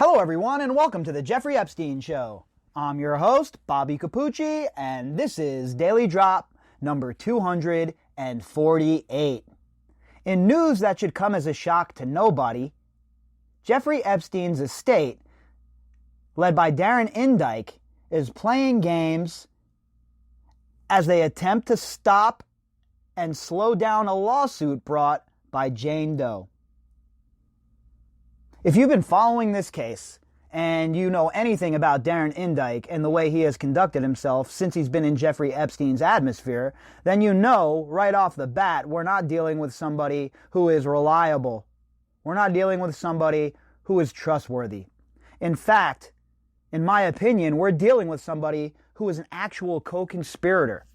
Hello everyone and welcome to the Jeffrey Epstein Show. I'm your host, Bobbycapucci, and this is Daily Drop number 248. In news that should come as a shock to nobody, Jeffrey Epstein's estate, led by Darren Indyke, is playing games as they attempt to stop and slow down a lawsuit brought by Jane Doe. If you've been following this case and you know anything about Darren Indyke and the way he has conducted himself since he's been in Jeffrey Epstein's atmosphere, then you know right off the bat we're not dealing with somebody who is reliable. We're not dealing with somebody who is trustworthy. In fact, in my opinion, we're dealing with somebody who is an actual co-conspirator.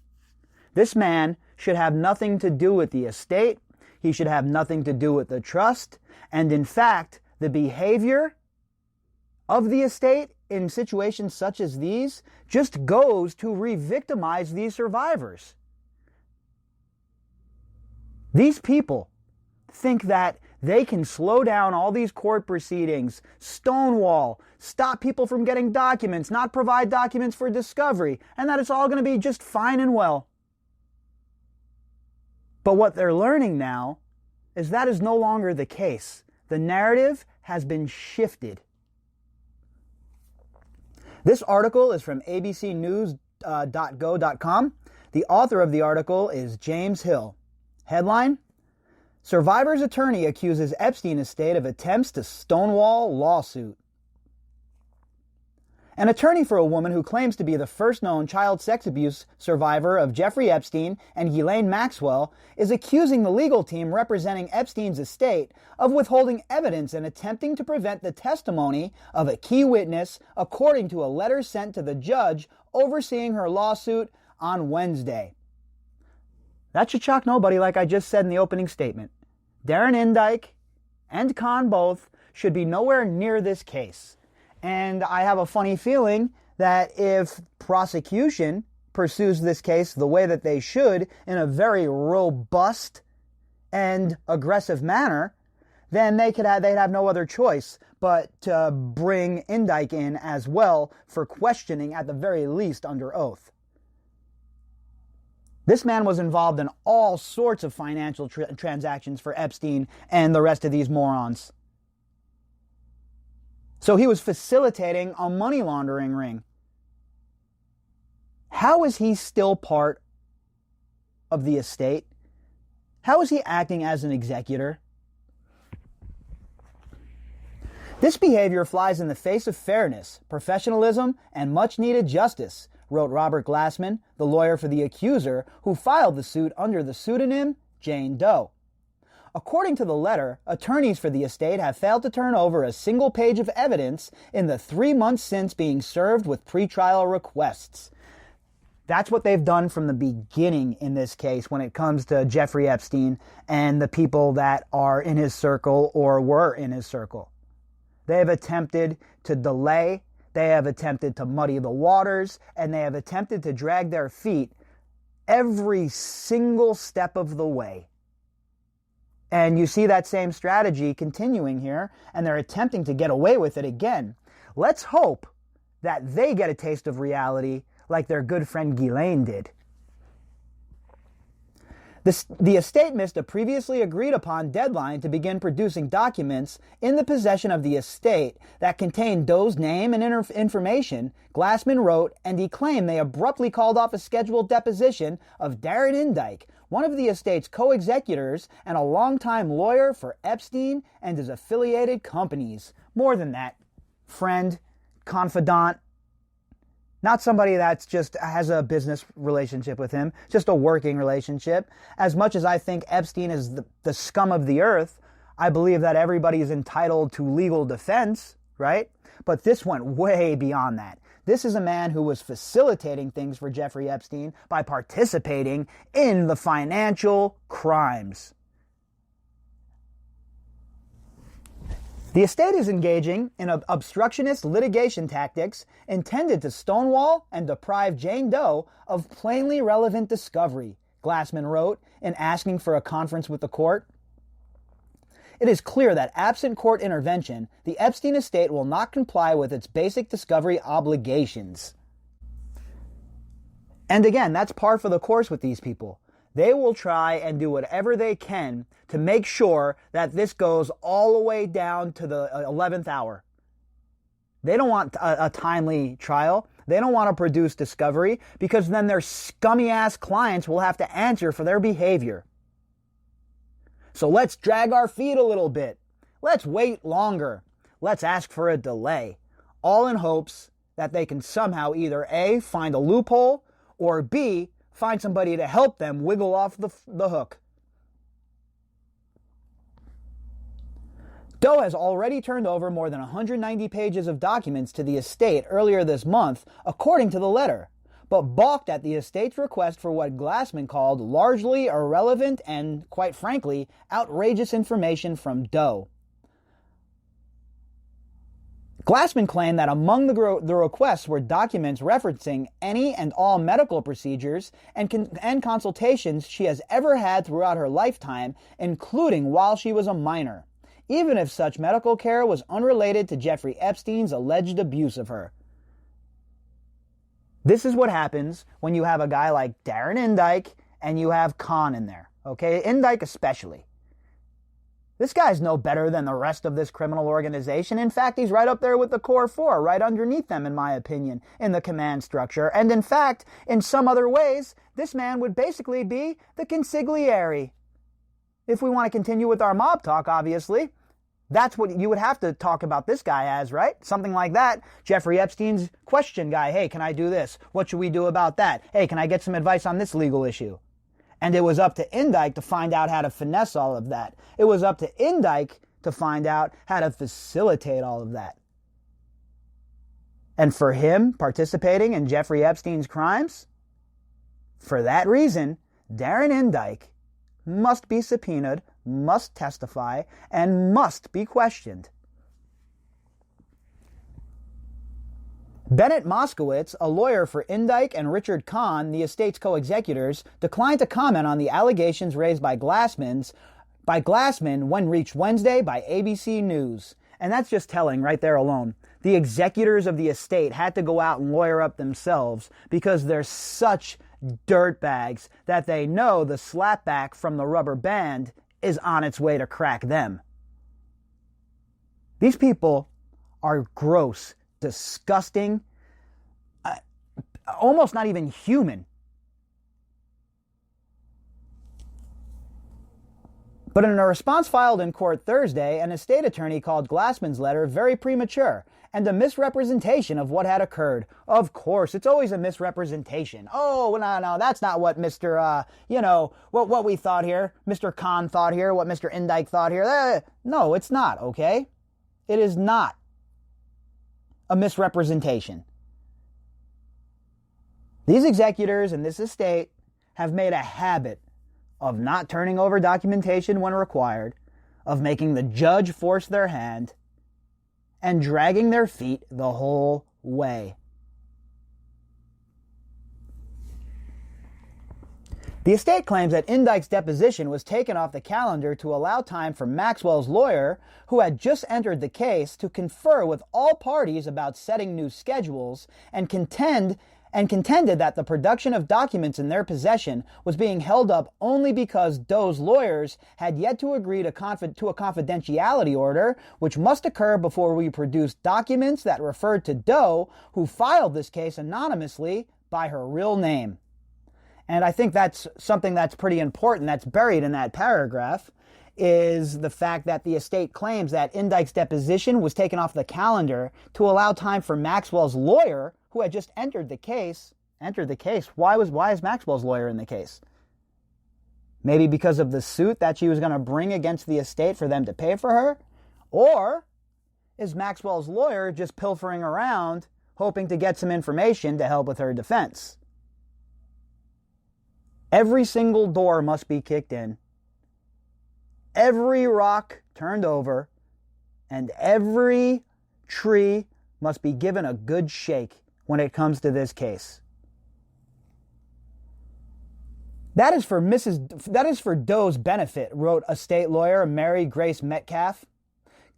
This man should have nothing to do with the estate. He should have nothing to do with the trust. And in fact, the behavior of the estate in situations such as these just goes to re-victimize these survivors. These people think that they can slow down all these court proceedings, stonewall, stop people from getting documents, not provide documents for discovery, and that it's all going to be just fine and well. But what they're learning now is that is no longer the case. The narrative has been shifted. This article is from abcnews.go.com. The author of the article is James Hill. Headline: Survivor's attorney accuses Epstein estate of attempts to stonewall lawsuit. An attorney for a woman who claims to be the first known child sex abuse survivor of Jeffrey Epstein and Ghislaine Maxwell is accusing the legal team representing Epstein's estate of withholding evidence and attempting to prevent the testimony of a key witness, according to a letter sent to the judge overseeing her lawsuit on Wednesday. That should shock nobody, like I just said in the opening statement. Darren Indyke and Khan both should be nowhere near this case. And I have a funny feeling that if prosecution pursues this case the way that they should, in a very robust and aggressive manner, then they'd have no other choice but to bring Indyke in as well for questioning, at the very least under oath. This man was involved in all sorts of financial transactions for Epstein and the rest of these morons. So he was facilitating a money laundering ring. How is he still part of the estate? How is he acting as an executor? This behavior flies in the face of fairness, professionalism, and much-needed justice, wrote Robert Glassman, the lawyer for the accuser, who filed the suit under the pseudonym Jane Doe. According to the letter, attorneys for the estate have failed to turn over a single page of evidence in the 3 months since being served with pretrial requests. That's what they've done from the beginning in this case when it comes to Jeffrey Epstein and the people that are in his circle or were in his circle. They have attempted to delay, they have attempted to muddy the waters, and they have attempted to drag their feet every single step of the way. And you see that same strategy continuing here, and they're attempting to get away with it again. Let's hope that they get a taste of reality like their good friend Ghislaine did. The estate missed a previously agreed upon deadline to begin producing documents in the possession of the estate that contained Doe's name and information, Glassman wrote, and he claimed they abruptly called off a scheduled deposition of Darren Indyke, one of the estate's co-executors and a longtime lawyer for Epstein and his affiliated companies. More than that, friend, confidant, not somebody that's just has a business relationship with him, just a working relationship. As much as I think Epstein is the scum of the earth, I believe that everybody is entitled to legal defense, right? But this went way beyond that. This is a man who was facilitating things for Jeffrey Epstein by participating in the financial crimes. The estate is engaging in obstructionist litigation tactics intended to stonewall and deprive Jane Doe of plainly relevant discovery, Glassman wrote in asking for a conference with the court. It is clear that absent court intervention, the Epstein estate will not comply with its basic discovery obligations. And again, that's par for the course with these people. They will try and do whatever they can to make sure that this goes all the way down to the 11th hour. They don't want a timely trial. They don't want to produce discovery because then their scummy ass clients will have to answer for their behavior. So let's drag our feet a little bit. Let's wait longer. Let's ask for a delay. All in hopes that they can somehow either A, find a loophole, or B, find somebody to help them wiggle off the hook. Doe has already turned over more than 190 pages of documents to the estate earlier this month, according to the letter, but balked at the estate's request for what Glassman called largely irrelevant and, quite frankly, outrageous information from Doe. Glassman claimed that among the requests were documents referencing any and all medical procedures and consultations she has ever had throughout her lifetime, including while she was a minor, even if such medical care was unrelated to Jeffrey Epstein's alleged abuse of her. This is what happens when you have a guy like Darren Indyke and you have Khan in there, okay? Indyke especially. This guy's no better than the rest of this criminal organization. In fact, he's right up there with the Core Four, right underneath them, in my opinion, in the command structure. And in fact, in some other ways, this man would basically be the consigliere. If we want to continue with our mob talk, obviously, that's what you would have to talk about this guy as, right? Something like that. Jeffrey Epstein's question guy. Hey, can I do this? What should we do about that? Hey, can I get some advice on this legal issue? And it was up to Indyke to find out how to finesse all of that. It was up to Indyke to find out how to facilitate all of that. And for him participating in Jeffrey Epstein's crimes, for that reason, Darren Indyke must be subpoenaed, must testify, and must be questioned. Bennett Moskowitz, a lawyer for Indyke and Richard Kahn, the estate's co-executors, declined to comment on the allegations raised by Glassman when reached Wednesday by ABC News. And that's just telling right there alone. The executors of the estate had to go out and lawyer up themselves because they're such dirtbags that they know the slapback from the rubber band is on its way to crack them. These people are gross, disgusting, almost not even human. But in a response filed in court Thursday, an estate attorney called Glassman's letter very premature and a misrepresentation of what had occurred. Of course, it's always a misrepresentation. Oh, no, that's not what Mr., what we thought here, Mr. Khan thought here, what Mr. Indyke thought here. No, it's not, okay? It is not a misrepresentation. These executors in this estate have made a habit of not turning over documentation when required, of making the judge force their hand, and dragging their feet the whole way. The estate claims that Indyke's deposition was taken off the calendar to allow time for Maxwell's lawyer, who had just entered the case, to confer with all parties about setting new schedules and contended that the production of documents in their possession was being held up only because Doe's lawyers had yet to agree to a confidentiality order, which must occur before we produce documents that referred to Doe, who filed this case anonymously by her real name. And I think that's something that's pretty important that's buried in that paragraph, is the fact that the estate claims that Indyke's deposition was taken off the calendar to allow time for Maxwell's lawyer, who had just entered the case. Why is Maxwell's lawyer in the case? Maybe because of the suit that she was going to bring against the estate for them to pay for her? Or is Maxwell's lawyer just pilfering around, hoping to get some information to help with her defense? Every single door must be kicked in, every rock turned over, and every tree must be given a good shake when it comes to this case. That is for Doe's benefit, wrote a state lawyer, Mary Grace Metcalf.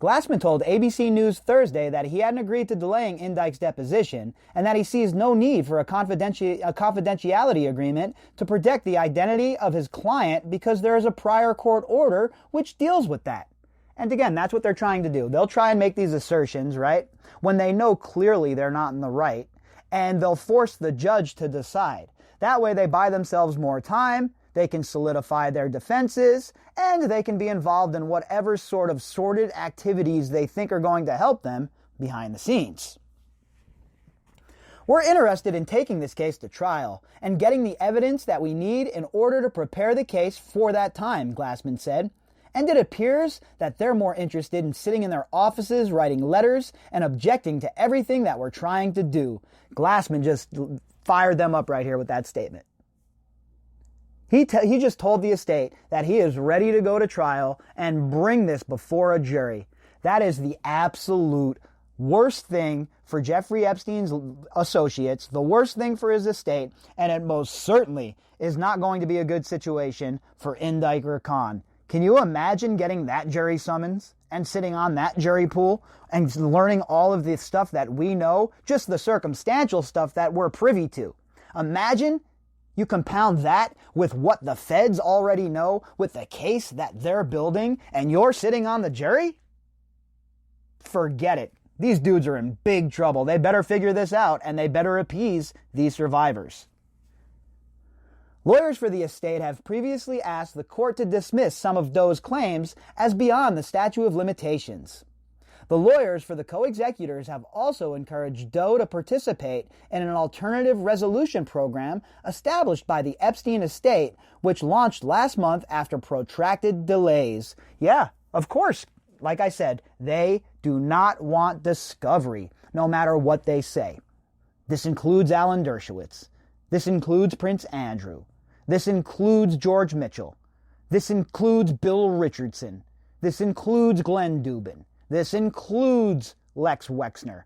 Glassman told ABC News Thursday that he hadn't agreed to delaying Indyke's deposition and that he sees no need for a confidentiality agreement to protect the identity of his client because there is a prior court order which deals with that. And again, that's what they're trying to do. They'll try and make these assertions, right, when they know clearly they're not in the right, and they'll force the judge to decide. That way they buy themselves more time, they can solidify their defenses, and they can be involved in whatever sort of sordid activities they think are going to help them behind the scenes. We're interested in taking this case to trial and getting the evidence that we need in order to prepare the case for that time, Glassman said. And it appears that they're more interested in sitting in their offices, writing letters, and objecting to everything that we're trying to do. Glassman just fired them up right here with that statement. He just told the estate that he is ready to go to trial and bring this before a jury. That is the absolute worst thing for Jeffrey Epstein's associates, the worst thing for his estate, and it most certainly is not going to be a good situation for Indyke or Khan. Can you imagine getting that jury summons and sitting on that jury pool and learning all of the stuff that we know, just the circumstantial stuff that we're privy to? Imagine you compound that with what the feds already know, with the case that they're building, and you're sitting on the jury? Forget it. These dudes are in big trouble. They better figure this out, and they better appease these survivors. Lawyers for the estate have previously asked the court to dismiss some of Doe's claims as beyond the statute of limitations. The lawyers for the co-executors have also encouraged Doe to participate in an alternative resolution program established by the Epstein estate, which launched last month after protracted delays. Yeah, of course, like I said, they do not want discovery, no matter what they say. This includes Alan Dershowitz. This includes Prince Andrew. This includes George Mitchell. This includes Bill Richardson. This includes Glenn Dubin. This includes Lex Wexner.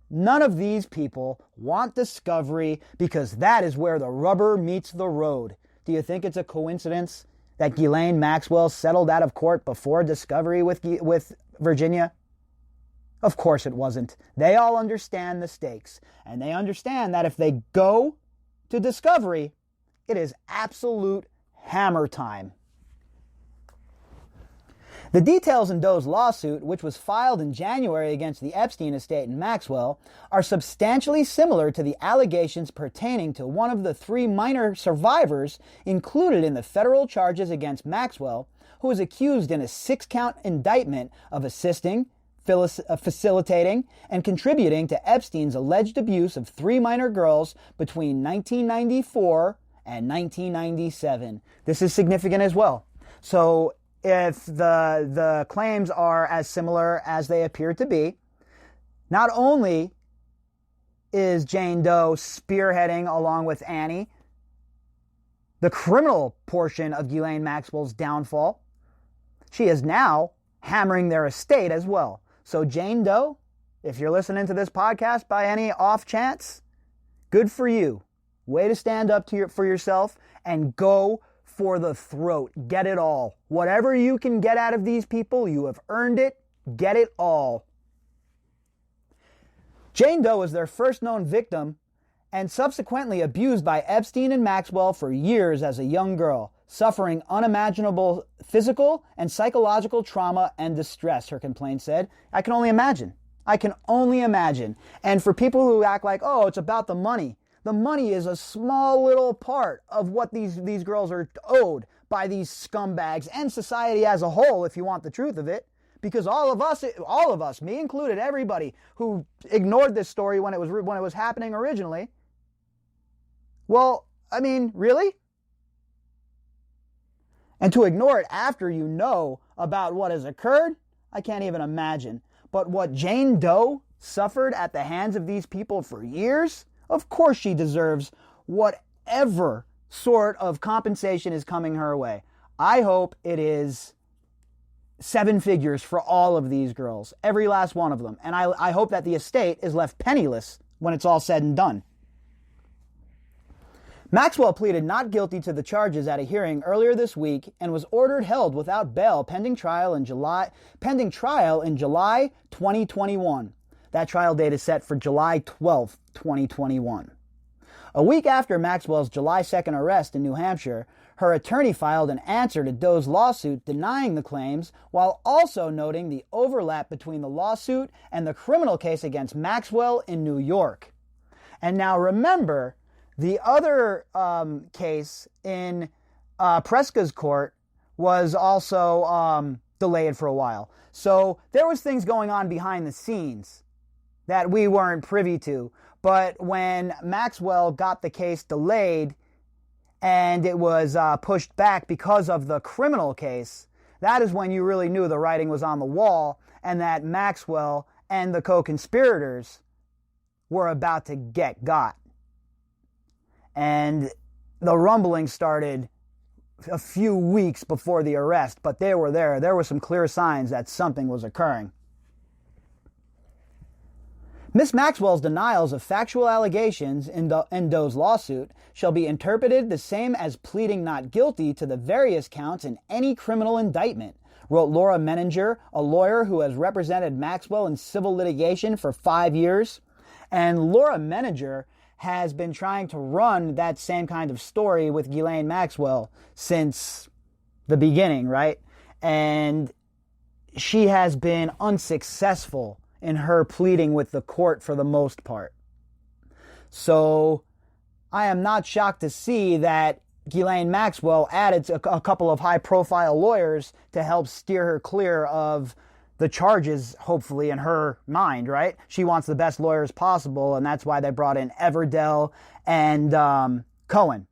None of these people want discovery because that is where the rubber meets the road. Do you think it's a coincidence that Ghislaine Maxwell settled out of court before discovery with Virginia? Of course it wasn't. They all understand the stakes, and they understand that if they go to discovery, it is absolute hammer time. The details in Doe's lawsuit, which was filed in January against the Epstein estate and Maxwell, are substantially similar to the allegations pertaining to one of the 3 minor survivors included in the federal charges against Maxwell, who was accused in a 6-count indictment of assisting, facilitating, and contributing to Epstein's alleged abuse of 3 minor girls between 1994 and 1997. This is significant as well. So if the claims are as similar as they appear to be, not only is Jane Doe spearheading, along with Annie, the criminal portion of Ghislaine Maxwell's downfall, she is now hammering their estate as well. So Jane Doe, if you're listening to this podcast by any off chance, good for you. Way to stand up for yourself and go for the throat. Get it all. Whatever you can get out of these people, you have earned it. Get it all. Jane Doe was their first known victim and subsequently abused by Epstein and Maxwell for years as a young girl, suffering unimaginable physical and psychological trauma and distress, her complaint said. I can only imagine. I can only imagine. And for people who act like, oh, it's about the money is a small little part of what these girls are owed by these scumbags and society as a whole, if you want the truth of it. Because all of us, me included, everybody who ignored this story when it was happening originally. Well, I mean, really? And to ignore it after you know about what has occurred, I can't even imagine. But what Jane Doe suffered at the hands of these people for years, of course she deserves whatever sort of compensation is coming her way. I hope it is 7 figures for all of these girls, every last one of them. And I hope that the estate is left penniless when it's all said and done. Maxwell pleaded not guilty to the charges at a hearing earlier this week and was ordered held without bail pending trial in July 2021. That trial date is set for July 12, 2021. A week after Maxwell's July 2nd arrest in New Hampshire, her attorney filed an answer to Doe's lawsuit denying the claims while also noting the overlap between the lawsuit and the criminal case against Maxwell in New York. And now remember, the other case in Preska's court was also delayed for a while. So there was things going on behind the scenes that we weren't privy to. But when Maxwell got the case delayed and it was pushed back because of the criminal case, that is when you really knew the writing was on the wall and that Maxwell and the co-conspirators were about to get got. And the rumbling started a few weeks before the arrest, but they were there. There were some clear signs that something was occurring. Miss Maxwell's denials of factual allegations in Doe's lawsuit shall be interpreted the same as pleading not guilty to the various counts in any criminal indictment, wrote Laura Menninger, a lawyer who has represented Maxwell in civil litigation for 5 years. And Laura Menninger has been trying to run that same kind of story with Ghislaine Maxwell since the beginning, right? And she has been unsuccessful in her pleading with the court for the most part. So I am not shocked to see that Ghislaine Maxwell added a couple of high-profile lawyers to help steer her clear of the charges, hopefully, in her mind, right? She wants the best lawyers possible, and that's why they brought in Everdell and Cohen.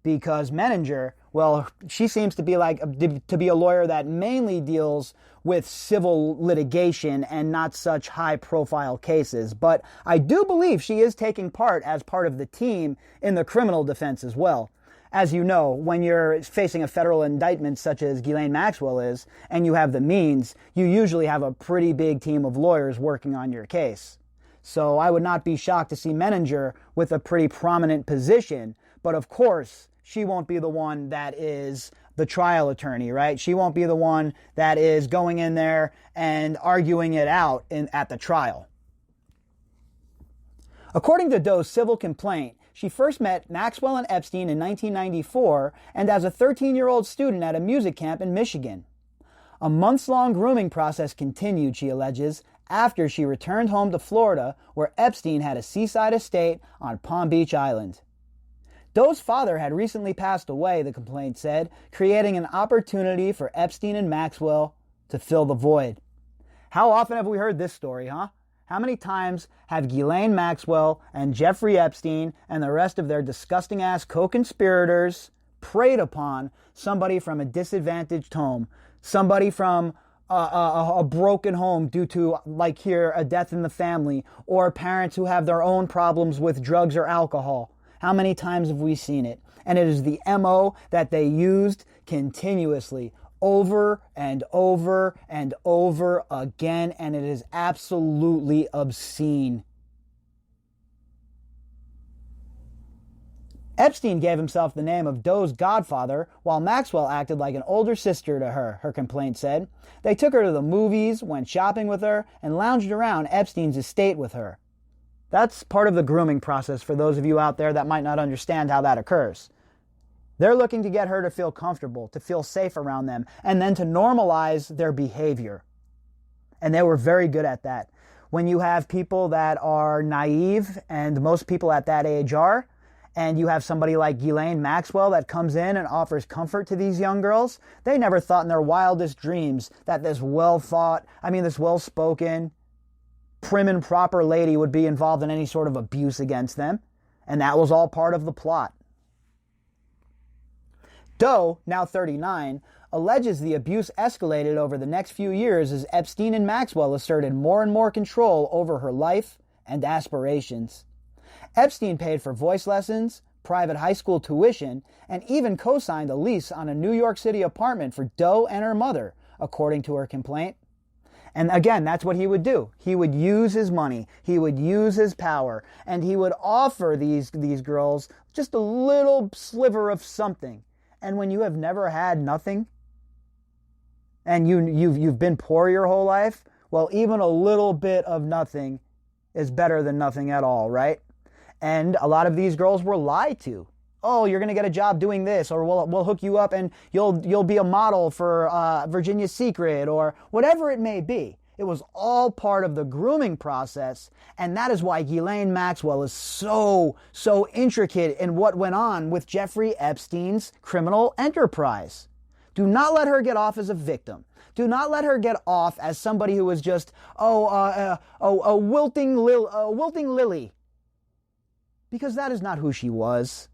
Because Menninger, well, she seems to be a lawyer that mainly deals with civil litigation and not such high-profile cases. But I do believe she is taking part as part of the team in the criminal defense as well. As you know, when you're facing a federal indictment such as Ghislaine Maxwell is, and you have the means, you usually have a pretty big team of lawyers working on your case. So I would not be shocked to see Menninger with a pretty prominent position, but of course, she won't be the one that is the trial attorney, right? She won't be the one that is going in there and arguing it out at the trial. According to Doe's civil complaint, she first met Maxwell and Epstein in 1994 and as a 13-year-old student at a music camp in Michigan. A months-long grooming process continued, she alleges, after she returned home to Florida, where Epstein had a seaside estate on Palm Beach Island. Doe's father had recently passed away, the complaint said, creating an opportunity for Epstein and Maxwell to fill the void. How often have we heard this story, huh? How many times have Ghislaine Maxwell and Jeffrey Epstein and the rest of their disgusting-ass co-conspirators preyed upon somebody from a disadvantaged home, somebody from a broken home due to, like here, a death in the family, or parents who have their own problems with drugs or alcohol? How many times have we seen it? And it is the MO that they used continuously, over and over and over again, and it is absolutely obscene. Epstein gave himself the name of Doe's godfather, while Maxwell acted like an older sister to her, her complaint said. They took her to the movies, went shopping with her, and lounged around Epstein's estate with her. That's part of the grooming process for those of you out there that might not understand how that occurs. They're looking to get her to feel comfortable, to feel safe around them, and then to normalize their behavior. And they were very good at that. When you have people that are naive, and most people at that age are, and you have somebody like Ghislaine Maxwell that comes in and offers comfort to these young girls, they never thought in their wildest dreams that this well-spoken, prim and proper lady would be involved in any sort of abuse against them. And that was all part of the plot. Doe, now 39, alleges the abuse escalated over the next few years as Epstein and Maxwell asserted more and more control over her life and aspirations. Epstein paid for voice lessons, private high school tuition, and even co-signed a lease on a New York City apartment for Doe and her mother, according to her complaint. And again, that's what he would do. He would use his money, he would use his power, and he would offer these girls just a little sliver of something. And when you have never had nothing, and you've been poor your whole life, well, even a little bit of nothing is better than nothing at all, right? And a lot of these girls were lied to. Oh, you're going to get a job doing this, or we'll hook you up and you'll be a model for Virginia's Secret, or whatever it may be. It was all part of the grooming process, and that is why Ghislaine Maxwell is so intricate in what went on with Jeffrey Epstein's criminal enterprise. Do not let her get off as a victim. Do not let her get off as somebody who was just a wilting lily, because that is not who she was.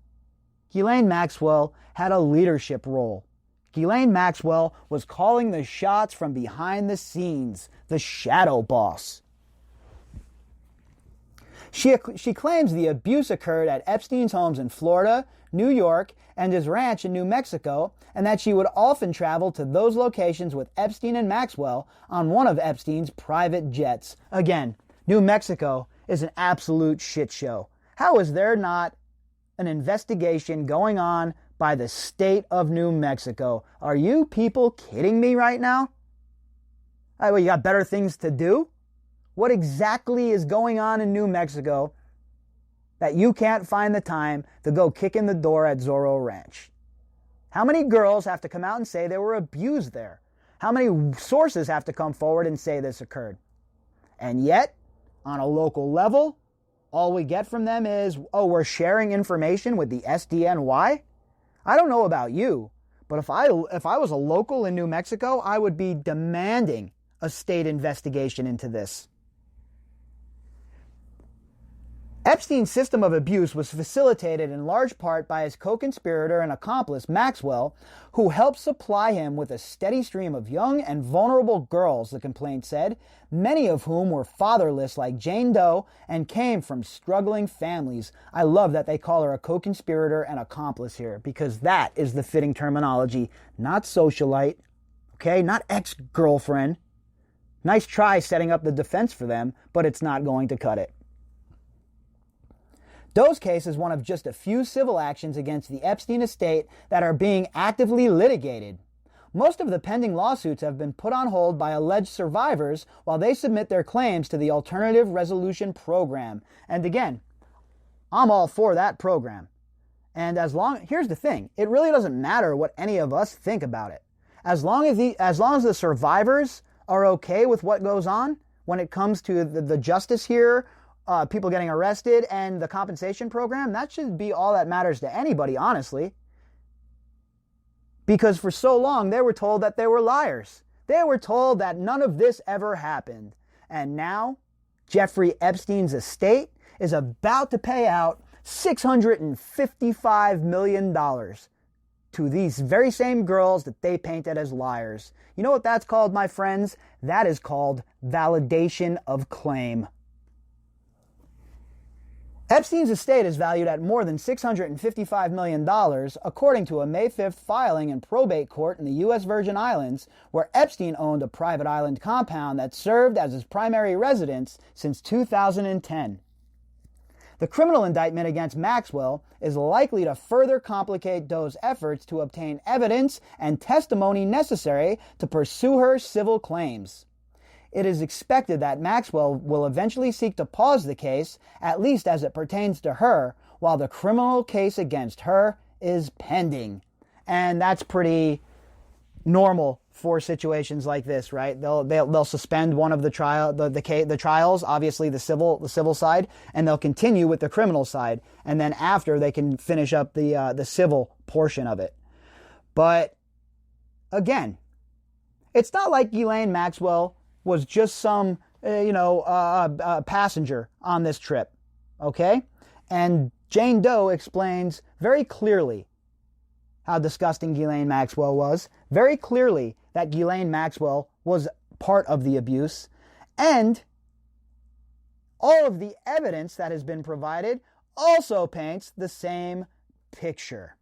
Ghislaine Maxwell had a leadership role. Ghislaine Maxwell was calling the shots from behind the scenes, the shadow boss. She claims the abuse occurred at Epstein's homes in Florida, New York, and his ranch in New Mexico, and that she would often travel to those locations with Epstein and Maxwell on one of Epstein's private jets. Again, New Mexico is an absolute shit show. How is there not an investigation going on by the state of New Mexico? Are you people kidding me right now? Well, you got better things to do? What exactly is going on in New Mexico that you can't find the time to go kick in the door at Zorro Ranch? How many girls have to come out and say they were abused there? How many sources have to come forward and say this occurred? And yet, on a local level, all we get from them is, oh, we're sharing information with the SDNY? I don't know about you, but if I was a local in New Mexico, I would be demanding a state investigation into this. Epstein's system of abuse was facilitated in large part by his co-conspirator and accomplice, Maxwell, who helped supply him with a steady stream of young and vulnerable girls, the complaint said, many of whom were fatherless like Jane Doe and came from struggling families. I love that they call her a co-conspirator and accomplice here, because that is the fitting terminology, not socialite, okay, not ex-girlfriend. Nice try setting up the defense for them, but it's not going to cut it. Doe's case is one of just a few civil actions against the Epstein estate that are being actively litigated. Most of the pending lawsuits have been put on hold by alleged survivors while they submit their claims to the Alternative Resolution Program. And again, I'm all for that program. And here's the thing, it really doesn't matter what any of us think about it. As long as the survivors are okay with what goes on when it comes to the justice here, people getting arrested, and the compensation program, that should be all that matters to anybody, honestly. Because for so long, they were told that they were liars. They were told that none of this ever happened. And now, Jeffrey Epstein's estate is about to pay out $655 million to these very same girls that they painted as liars. You know what that's called, my friends? That is called validation of claim. Epstein's estate is valued at more than $655 million, according to a May 5th filing in probate court in the U.S. Virgin Islands, where Epstein owned a private island compound that served as his primary residence since 2010. The criminal indictment against Maxwell is likely to further complicate Doe's efforts to obtain evidence and testimony necessary to pursue her civil claims. It is expected that Maxwell will eventually seek to pause the case, at least as it pertains to her, while the criminal case against her is pending. And that's pretty normal for situations like this, right? They'll suspend one of the trials, obviously the civil side, and they'll continue with the criminal side, and then after they can finish up the civil portion of it. But again, it's not like Ghislaine Maxwell was just some, passenger on this trip, okay? And Jane Doe explains very clearly how disgusting Ghislaine Maxwell was, very clearly that Ghislaine Maxwell was part of the abuse, and all of the evidence that has been provided also paints the same picture.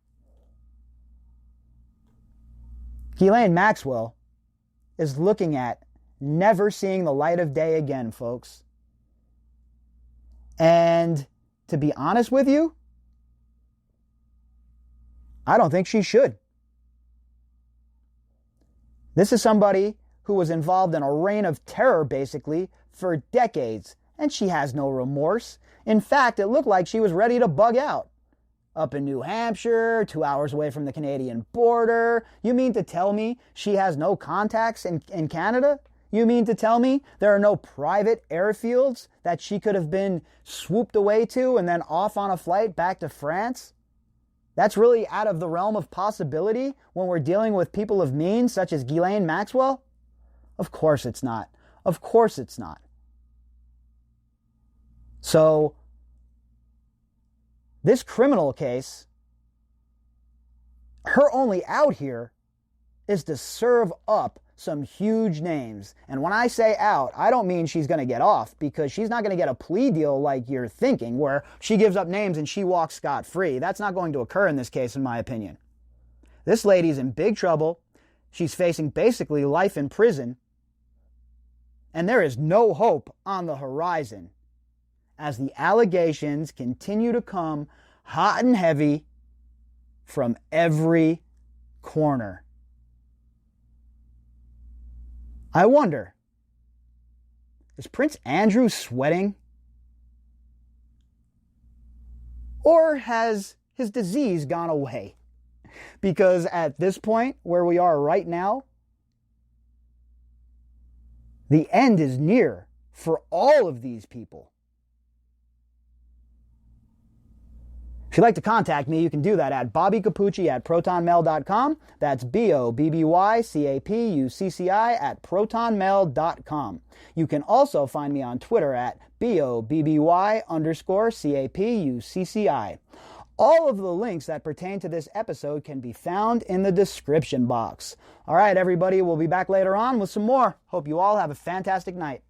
Ghislaine Maxwell is looking at never seeing the light of day again, folks. And to be honest with you, I don't think she should. This is somebody who was involved in a reign of terror, basically, for decades, and she has no remorse. In fact, it looked like she was ready to bug out. Up in New Hampshire, 2 hours away from the Canadian border. You mean to tell me she has no contacts in Canada? You mean to tell me there are no private airfields that she could have been swooped away to and then off on a flight back to France? That's really out of the realm of possibility when we're dealing with people of means such as Ghislaine Maxwell? Of course it's not. Of course it's not. So, this criminal case, her only out here is to serve up some huge names. And when I say out, I don't mean she's going to get off, because she's not going to get a plea deal like you're thinking, where she gives up names and she walks scot-free. That's not going to occur in this case, in my opinion. This lady's in big trouble. She's facing basically life in prison. And there is no hope on the horizon as the allegations continue to come hot and heavy from every corner. I wonder, is Prince Andrew sweating? Or has his disease gone away? Because at this point, where we are right now, the end is near for all of these people. If you'd like to contact me, you can do that at bobbycapucci@protonmail.com. That's BOBBYCAPUCCI@protonmail.com. You can also find me on Twitter at BOBBY_CAPUCCI. All of the links that pertain to this episode can be found in the description box. All right, everybody, we'll be back later on with some more. Hope you all have a fantastic night.